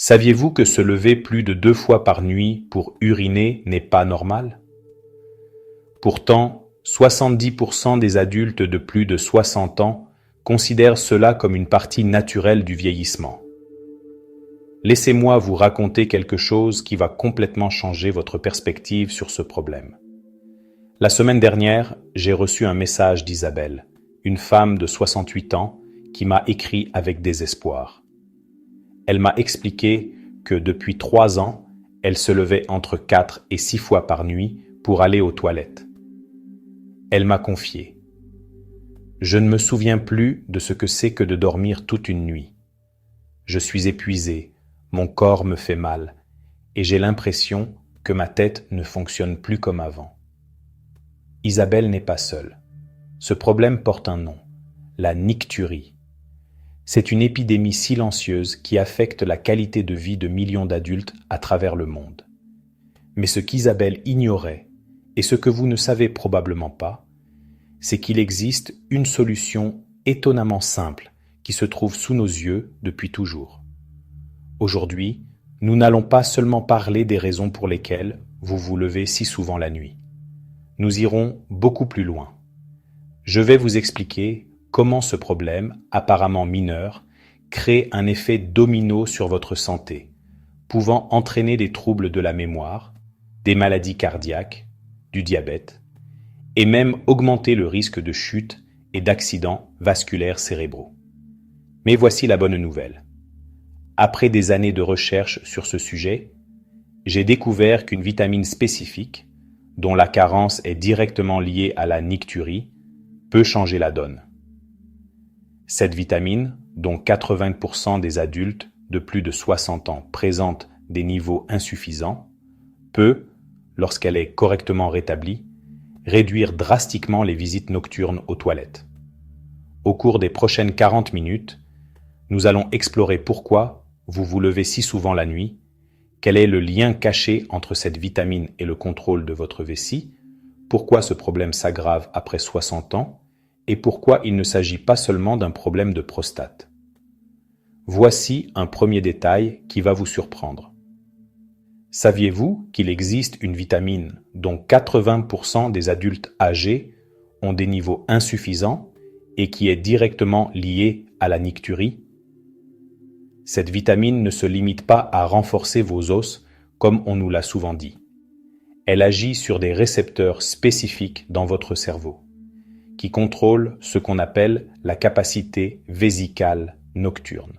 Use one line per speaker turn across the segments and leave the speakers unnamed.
Saviez-vous que se lever plus de 2 fois par nuit pour uriner n'est pas normal? Pourtant, 70% des adultes de plus de 60 ans considèrent cela comme une partie naturelle du vieillissement. Laissez-moi vous raconter quelque chose qui va complètement changer votre perspective sur ce problème. La semaine dernière, j'ai reçu un message d'Isabelle, une femme de 68 ans, qui m'a écrit avec désespoir. Elle m'a expliqué que depuis 3 ans, elle se levait entre 4 et 6 fois par nuit pour aller aux toilettes. Elle m'a confié: je ne me souviens plus de ce que c'est que de dormir toute une nuit. Je suis épuisée, mon corps me fait mal, et j'ai l'impression que ma tête ne fonctionne plus comme avant. Isabelle n'est pas seule. Ce problème porte un nom, la nicturie. C'est une épidémie silencieuse qui affecte la qualité de vie de millions d'adultes à travers le monde. Mais ce qu'Isabelle ignorait, et ce que vous ne savez probablement pas, c'est qu'il existe une solution étonnamment simple qui se trouve sous nos yeux depuis toujours. Aujourd'hui, nous n'allons pas seulement parler des raisons pour lesquelles vous vous levez si souvent la nuit. Nous irons beaucoup plus loin. Je vais vous expliquer comment ce problème, apparemment mineur, crée un effet domino sur votre santé, pouvant entraîner des troubles de la mémoire, des maladies cardiaques, du diabète, et même augmenter le risque de chute et d'accidents vasculaires cérébraux. Mais voici la bonne nouvelle. Après des années de recherche sur ce sujet, j'ai découvert qu'une vitamine spécifique, dont la carence est directement liée à la nicturie, peut changer la donne. Cette vitamine, dont 80% des adultes de plus de 60 ans présentent des niveaux insuffisants, peut, lorsqu'elle est correctement rétablie, réduire drastiquement les visites nocturnes aux toilettes. Au cours des prochaines 40 minutes, nous allons explorer pourquoi vous vous levez si souvent la nuit, quel est le lien caché entre cette vitamine et le contrôle de votre vessie, pourquoi ce problème s'aggrave après 60 ans, et pourquoi il ne s'agit pas seulement d'un problème de prostate. Voici un premier détail qui va vous surprendre. Saviez-vous qu'il existe une vitamine dont 80% des adultes âgés ont des niveaux insuffisants et qui est directement liée à la nicturie? Cette vitamine ne se limite pas à renforcer vos os comme on nous l'a souvent dit. Elle agit sur des récepteurs spécifiques dans votre cerveau, qui contrôlent ce qu'on appelle la capacité vésicale nocturne.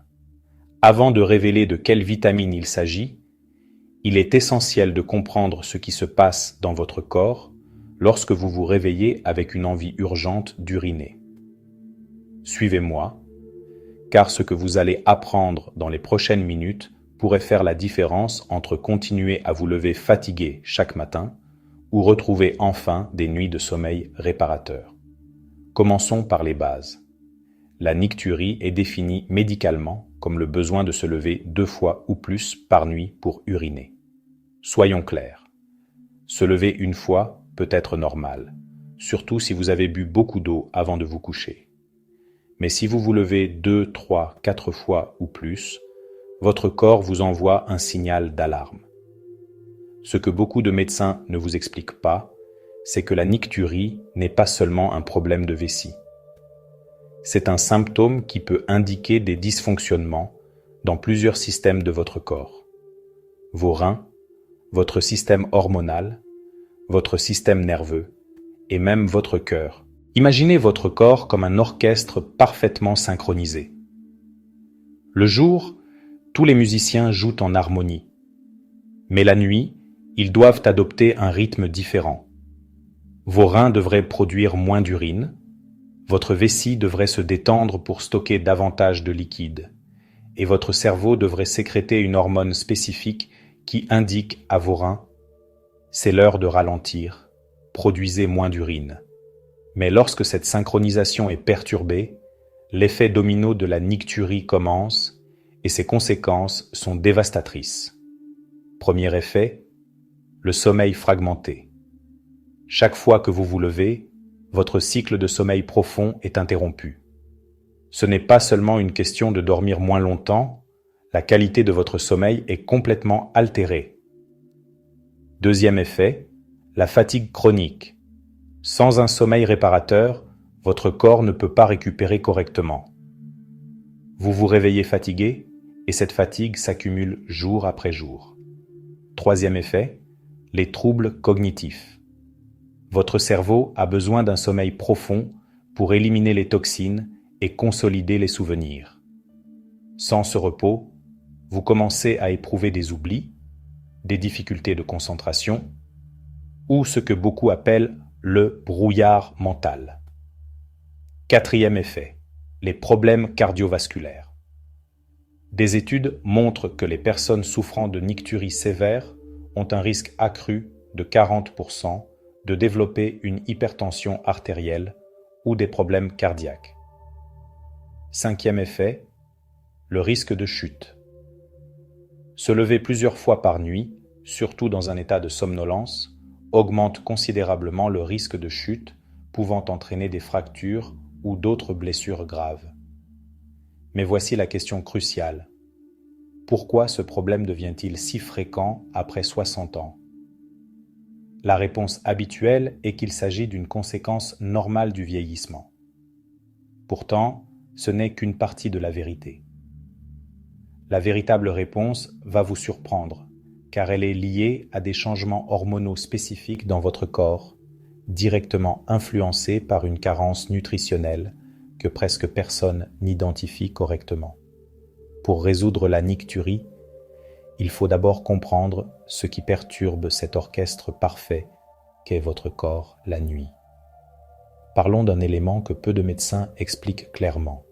Avant de révéler de quelle vitamine il s'agit, il est essentiel de comprendre ce qui se passe dans votre corps lorsque vous vous réveillez avec une envie urgente d'uriner. Suivez-moi, car ce que vous allez apprendre dans les prochaines minutes pourrait faire la différence entre continuer à vous lever fatigué chaque matin ou retrouver enfin des nuits de sommeil réparateurs. Commençons par les bases. La nicturie est définie médicalement comme le besoin de se lever 2 fois ou plus par nuit pour uriner. Soyons clairs. Se lever une fois peut être normal, surtout si vous avez bu beaucoup d'eau avant de vous coucher. Mais si vous vous levez 2, 3, 4 fois ou plus, votre corps vous envoie un signal d'alarme. Ce que beaucoup de médecins ne vous expliquent pas, c'est que la nicturie n'est pas seulement un problème de vessie. C'est un symptôme qui peut indiquer des dysfonctionnements dans plusieurs systèmes de votre corps. Vos reins, votre système hormonal, votre système nerveux et même votre cœur. Imaginez votre corps comme un orchestre parfaitement synchronisé. Le jour, tous les musiciens jouent en harmonie. Mais la nuit, ils doivent adopter un rythme différent. Vos reins devraient produire moins d'urine, votre vessie devrait se détendre pour stocker davantage de liquide, et votre cerveau devrait sécréter une hormone spécifique qui indique à vos reins « c'est l'heure de ralentir, produisez moins d'urine ». Mais lorsque cette synchronisation est perturbée, l'effet domino de la nicturie commence et ses conséquences sont dévastatrices. Premier effet, le sommeil fragmenté. Chaque fois que vous vous levez, votre cycle de sommeil profond est interrompu. Ce n'est pas seulement une question de dormir moins longtemps, La qualité de votre sommeil est complètement altérée. Deuxième effet, la fatigue chronique. Sans un sommeil réparateur, votre corps ne peut pas récupérer correctement. Vous vous réveillez fatigué et cette fatigue s'accumule jour après jour. Troisième effet, les troubles cognitifs. Votre cerveau a besoin d'un sommeil profond pour éliminer les toxines et consolider les souvenirs. Sans ce repos, vous commencez à éprouver des oublis, des difficultés de concentration ou ce que beaucoup appellent le brouillard mental. Quatrième effet, les problèmes cardiovasculaires. Des études montrent que les personnes souffrant de nicturie sévère ont un risque accru de 40% de développer une hypertension artérielle ou des problèmes cardiaques. Cinquième effet, le risque de chute. Se lever plusieurs fois par nuit, surtout dans un état de somnolence, augmente considérablement le risque de chute, pouvant entraîner des fractures ou d'autres blessures graves. Mais voici la question cruciale. Pourquoi ce problème devient-il si fréquent après 60 ans? La réponse habituelle est qu'il s'agit d'une conséquence normale du vieillissement. Pourtant, ce n'est qu'une partie de la vérité. La véritable réponse va vous surprendre, car elle est liée à des changements hormonaux spécifiques dans votre corps, directement influencés par une carence nutritionnelle que presque personne n'identifie correctement. Pour résoudre la nicturie, il faut d'abord comprendre ce qui perturbe cet orchestre parfait qu'est votre corps la nuit. Parlons d'un élément que peu de médecins expliquent clairement,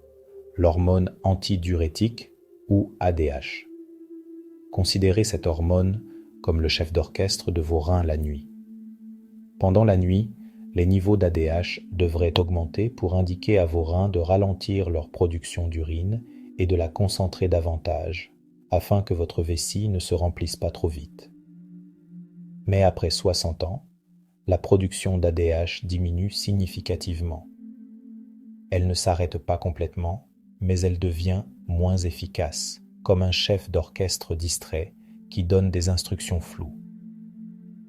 l'hormone antidiurétique ou ADH. Considérez cette hormone comme le chef d'orchestre de vos reins la nuit. Pendant la nuit, les niveaux d'ADH devraient augmenter pour indiquer à vos reins de ralentir leur production d'urine et de la concentrer davantage, afin que votre vessie ne se remplisse pas trop vite. Mais après 60 ans, la production d'ADH diminue significativement. Elle ne s'arrête pas complètement, mais elle devient moins efficace, comme un chef d'orchestre distrait qui donne des instructions floues.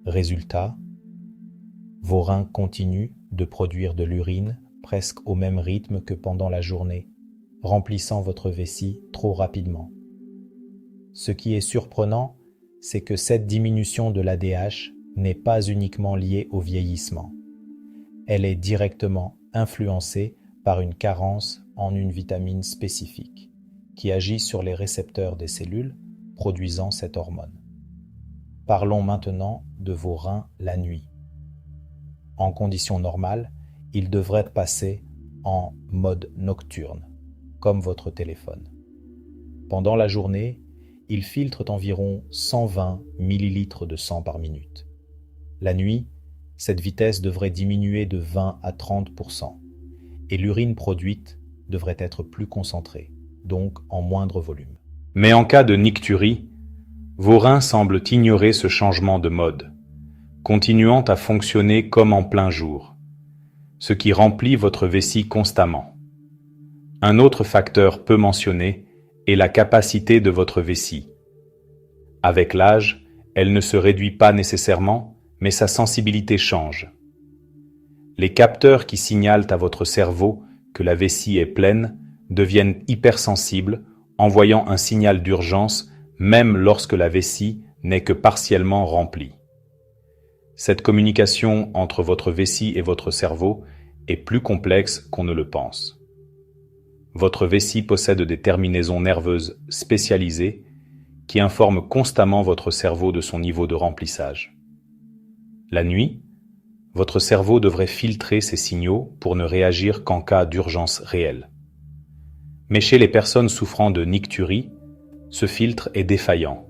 Résultat, vos reins continuent de produire de l'urine presque au même rythme que pendant la journée, remplissant votre vessie trop rapidement. Ce qui est surprenant, c'est que cette diminution de l'ADH n'est pas uniquement liée au vieillissement. Elle est directement influencée par une carence en une vitamine spécifique, qui agit sur les récepteurs des cellules produisant cette hormone. Parlons maintenant de vos reins la nuit. En conditions normales, ils devraient passer en mode nocturne, comme votre téléphone. Pendant la journée, ils filtrent environ 120 ml de sang par minute. La nuit, cette vitesse devrait diminuer de 20 à 30% et l'urine produite devrait être plus concentrée, donc en moindre volume. Mais en cas de nicturie, vos reins semblent ignorer ce changement de mode, continuant à fonctionner comme en plein jour, ce qui remplit votre vessie constamment. Un autre facteur peu mentionné est la capacité de votre vessie. Avec l'âge, elle ne se réduit pas nécessairement, mais sa sensibilité change. Les capteurs qui signalent à votre cerveau que la vessie est pleine deviennent hypersensibles, envoyant un signal d'urgence même lorsque la vessie n'est que partiellement remplie. Cette communication entre votre vessie et votre cerveau est plus complexe qu'on ne le pense. Votre vessie possède des terminaisons nerveuses spécialisées qui informent constamment votre cerveau de son niveau de remplissage. La nuit, votre cerveau devrait filtrer ces signaux pour ne réagir qu'en cas d'urgence réelle. Mais chez les personnes souffrant de nicturie, ce filtre est défaillant.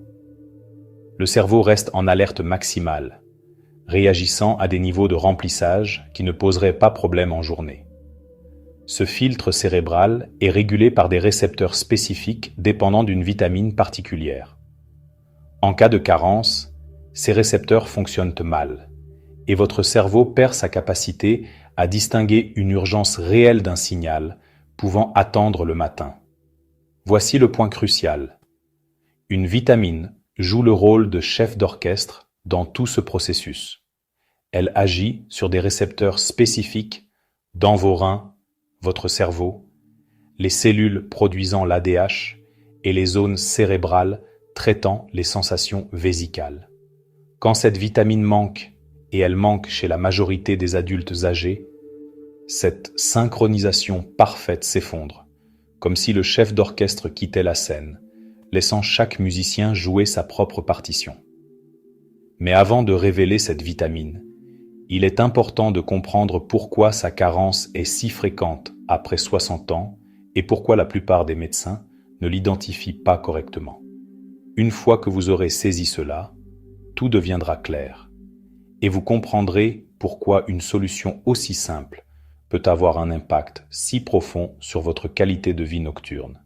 Le cerveau reste en alerte maximale, réagissant à des niveaux de remplissage qui ne poseraient pas problème en journée. Ce filtre cérébral est régulé par des récepteurs spécifiques dépendant d'une vitamine particulière. En cas de carence, ces récepteurs fonctionnent mal, et votre cerveau perd sa capacité à distinguer une urgence réelle d'un signal pouvant attendre le matin. Voici le point crucial. Une vitamine joue le rôle de chef d'orchestre dans tout ce processus. Elle agit sur des récepteurs spécifiques dans vos reins, votre cerveau, les cellules produisant l'ADH et les zones cérébrales traitant les sensations vésicales. Quand cette vitamine manque, et elle manque chez la majorité des adultes âgés, cette synchronisation parfaite s'effondre, comme si le chef d'orchestre quittait la scène, laissant chaque musicien jouer sa propre partition. Mais avant de révéler cette vitamine, il est important de comprendre pourquoi sa carence est si fréquente après 60 ans et pourquoi la plupart des médecins ne l'identifient pas correctement. Une fois que vous aurez saisi cela, tout deviendra clair, et vous comprendrez pourquoi une solution aussi simple peut avoir un impact si profond sur votre qualité de vie nocturne.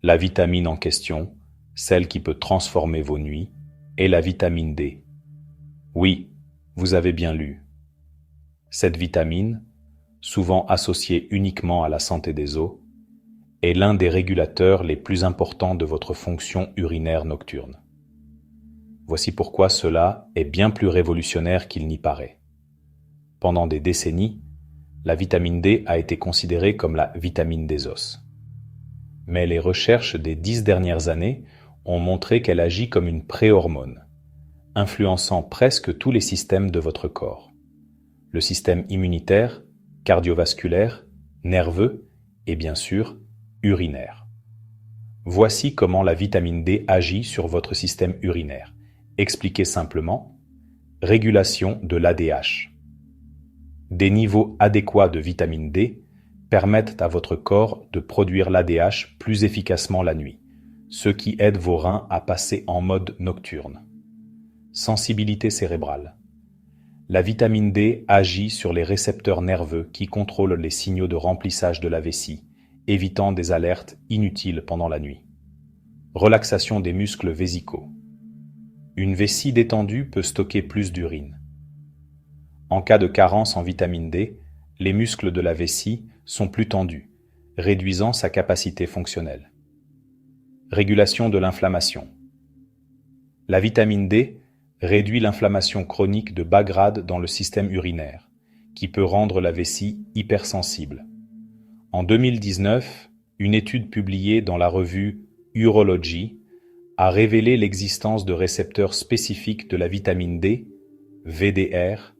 La vitamine en question, celle qui peut transformer vos nuits, est la vitamine D. Oui, vous avez bien lu. Cette vitamine, souvent associée uniquement à la santé des os, est l'un des régulateurs les plus importants de votre fonction urinaire nocturne. Voici pourquoi cela est bien plus révolutionnaire qu'il n'y paraît. Pendant des décennies, la vitamine D a été considérée comme la vitamine des os. Mais les recherches des 10 dernières années ont montré qu'elle agit comme une préhormone, influençant presque tous les systèmes de votre corps. Le système immunitaire, cardiovasculaire, nerveux et bien sûr, urinaire. Voici comment la vitamine D agit sur votre système urinaire. Expliqué simplement, régulation de l'ADH. Des niveaux adéquats de vitamine D permettent à votre corps de produire l'ADH plus efficacement la nuit, ce qui aide vos reins à passer en mode nocturne. Sensibilité cérébrale. La vitamine D agit sur les récepteurs nerveux qui contrôlent les signaux de remplissage de la vessie, évitant des alertes inutiles pendant la nuit. Relaxation des muscles vésicaux. Une vessie détendue peut stocker plus d'urine. En cas de carence en vitamine D, les muscles de la vessie sont plus tendus, réduisant sa capacité fonctionnelle. Régulation de l'inflammation. La vitamine D réduit l'inflammation chronique de bas grade dans le système urinaire, qui peut rendre la vessie hypersensible. En 2019, une étude publiée dans la revue Urology a révélé l'existence de récepteurs spécifiques de la vitamine D, VDR,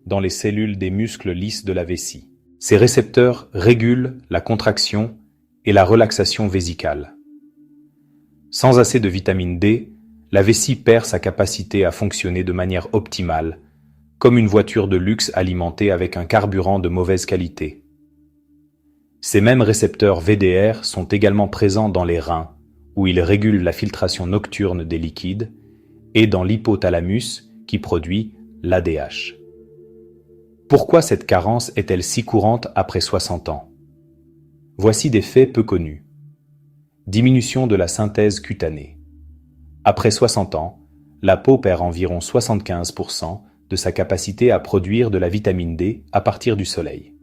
dans les cellules des muscles lisses de la vessie. Ces récepteurs régulent la contraction et la relaxation vésicale. Sans assez de vitamine D, la vessie perd sa capacité à fonctionner de manière optimale, comme une voiture de luxe alimentée avec un carburant de mauvaise qualité. Ces mêmes récepteurs VDR sont également présents dans les reins, où ils régulent la filtration nocturne des liquides, et dans l'hypothalamus, qui produit l'ADH. Pourquoi cette carence est-elle si courante après 60 ans? Voici des faits peu connus. Diminution de la synthèse cutanée. Après 60 ans, la peau perd environ 75% de sa capacité à produire de la vitamine D à partir du soleil.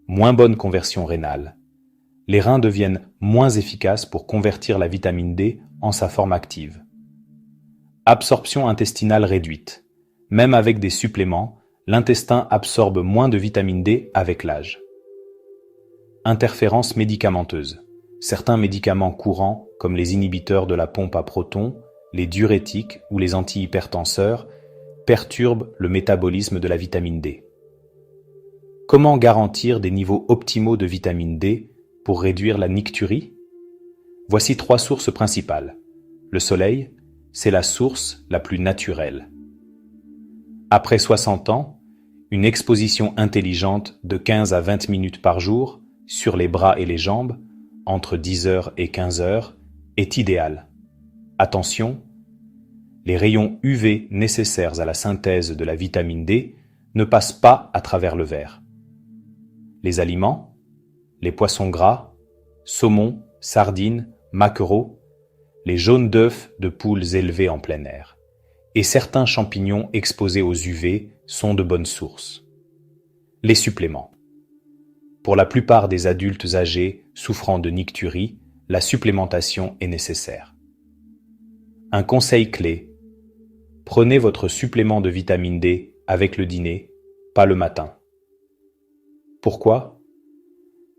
Moins bonne conversion rénale. Les reins deviennent moins efficaces pour convertir la vitamine D en sa forme active. Absorption intestinale réduite. Même avec des suppléments, l'intestin absorbe moins de vitamine D avec l'âge. Interférences médicamenteuses. Certains médicaments courants, comme les inhibiteurs de la pompe à protons, les diurétiques ou les antihypertenseurs, perturbent le métabolisme de la vitamine D. Comment garantir des niveaux optimaux de vitamine D pour réduire la nicturie? Voici 3 sources principales. Le soleil, c'est la source la plus naturelle. Après 60 ans, une exposition intelligente de 15 à 20 minutes par jour sur les bras et les jambes, entre 10 heures et 15 heures, est idéale. Attention, les rayons UV nécessaires à la synthèse de la vitamine D ne passent pas à travers le verre. Les aliments, les poissons gras, saumon, sardines, maquereaux, les jaunes d'œufs de poules élevées en plein air, et certains champignons exposés aux UV sont de bonnes sources. Les suppléments. Pour la plupart des adultes âgés souffrant de nicturie, la supplémentation est nécessaire. Un conseil clé. Prenez votre supplément de vitamine D avec le dîner, pas le matin. Pourquoi?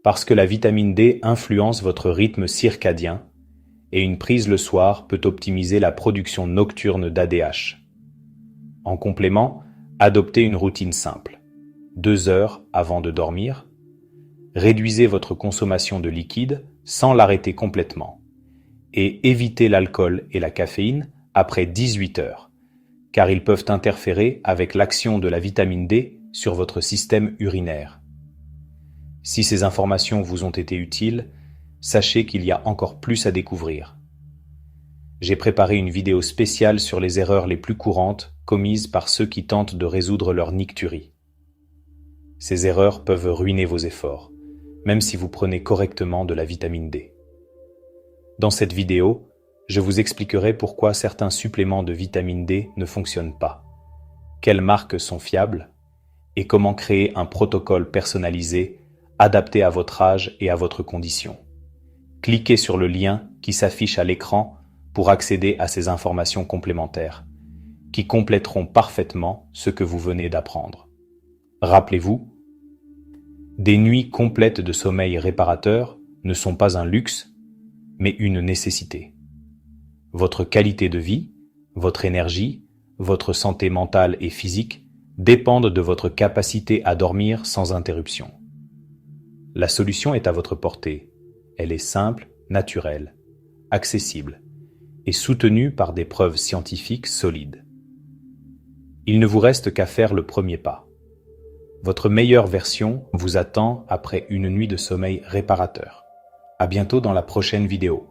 Parce que la vitamine D influence votre rythme circadien et une prise le soir peut optimiser la production nocturne d'ADH. En complément, adoptez une routine simple. 2 heures avant de dormir. Réduisez votre consommation de liquide sans l'arrêter complètement. Et évitez l'alcool et la caféine après 18 heures, car ils peuvent interférer avec l'action de la vitamine D sur votre système urinaire. Si ces informations vous ont été utiles, sachez qu'il y a encore plus à découvrir. J'ai préparé une vidéo spéciale sur les erreurs les plus courantes commises par ceux qui tentent de résoudre leur nicturie. Ces erreurs peuvent ruiner vos efforts, même si vous prenez correctement de la vitamine D. Dans cette vidéo, je vous expliquerai pourquoi certains suppléments de vitamine D ne fonctionnent pas, quelles marques sont fiables, et comment créer un protocole personnalisé adapté à votre âge et à votre condition. Cliquez sur le lien qui s'affiche à l'écran pour accéder à ces informations complémentaires, qui compléteront parfaitement ce que vous venez d'apprendre. Rappelez-vous, des nuits complètes de sommeil réparateur ne sont pas un luxe, mais une nécessité. Votre qualité de vie, votre énergie, votre santé mentale et physique dépendent de votre capacité à dormir sans interruption. La solution est à votre portée. Elle est simple, naturelle, accessible et soutenue par des preuves scientifiques solides. Il ne vous reste qu'à faire le premier pas. Votre meilleure version vous attend après une nuit de sommeil réparateur. À bientôt dans la prochaine vidéo.